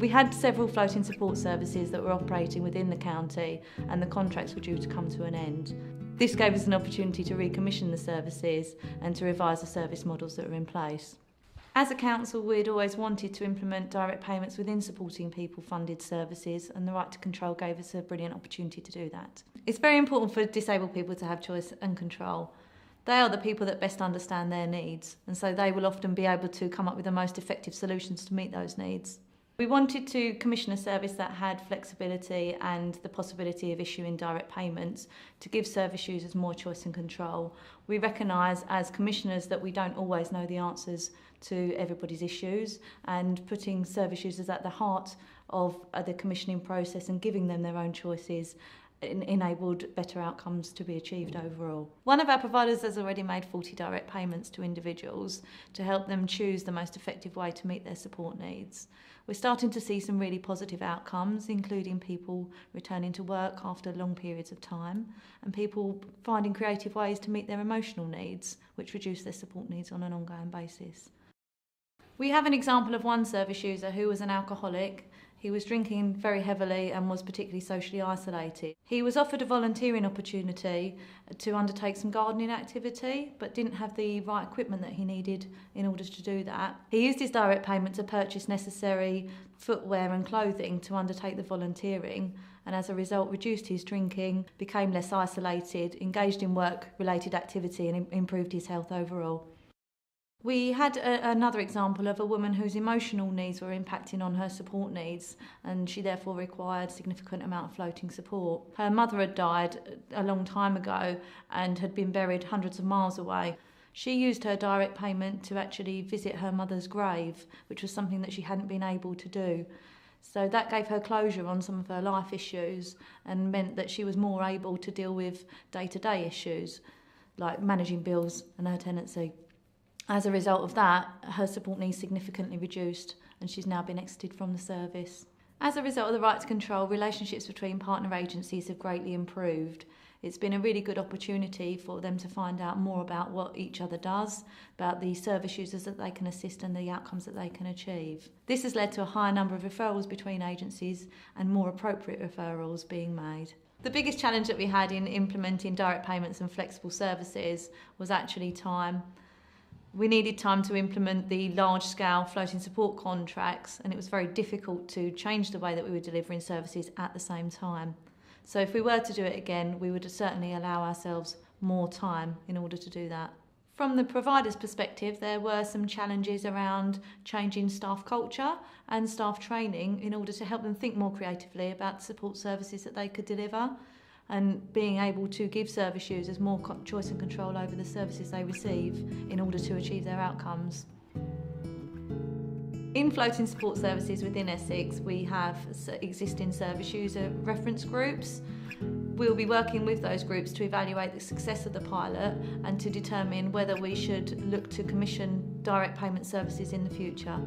We had several floating support services that were operating within the county and the contracts were due to come to an end. This gave us an opportunity to recommission the services and to revise the service models that are in place. As a council, we'd always wanted to implement direct payments within supporting people-funded services, and the right to control gave us a brilliant opportunity to do that. It's very important for disabled people to have choice and control. They are the people that best understand their needs, and so they will often be able to come up with the most effective solutions to meet those needs. We wanted to commission a service that had flexibility and the possibility of issuing direct payments to give service users more choice and control. We recognise as commissioners that we don't always know the answers to everybody's issues, and putting service users at the heart of the commissioning process and giving them their own choices enabled better outcomes to be achieved overall. One of our providers has already made 40 direct payments to individuals to help them choose the most effective way to meet their support needs. We're starting to see some really positive outcomes, including people returning to work after long periods of time and people finding creative ways to meet their emotional needs, which reduce their support needs on an ongoing basis. We have an example of one service user who was an alcoholic. He was drinking very heavily and was particularly socially isolated. He was offered a volunteering opportunity to undertake some gardening activity, but didn't have the right equipment that he needed in order to do that. He used his direct payment to purchase necessary footwear and clothing to undertake the volunteering, and as a result reduced his drinking, became less isolated, engaged in work-related activity and improved his health overall. We had another example of a woman whose emotional needs were impacting on her support needs, and she therefore required a significant amount of floating support. Her mother had died a long time ago and had been buried hundreds of miles away. She used her direct payment to actually visit her mother's grave, which was something that she hadn't been able to do. So that gave her closure on some of her life issues and meant that she was more able to deal with day-to-day issues, like managing bills and her tenancy. As a result of that, her support needs significantly reduced and she's now been exited from the service. As a result of the right to control, relationships between partner agencies have greatly improved. It's been a really good opportunity for them to find out more about what each other does, about the service users that they can assist and the outcomes that they can achieve. This has led to a higher number of referrals between agencies and more appropriate referrals being made. The biggest challenge that we had in implementing direct payments and flexible services was actually time. We needed time to implement the large-scale floating support contracts, and it was very difficult to change the way that we were delivering services at the same time. So if we were to do it again, we would certainly allow ourselves more time in order to do that. From the provider's perspective, there were some challenges around changing staff culture and staff training in order to help them think more creatively about the support services that they could deliver, and being able to give service users more choice and control over the services they receive in order to achieve their outcomes. In floating support services within Essex, we have existing service user reference groups. We'll be working with those groups to evaluate the success of the pilot and to determine whether we should look to commission direct payment services in the future.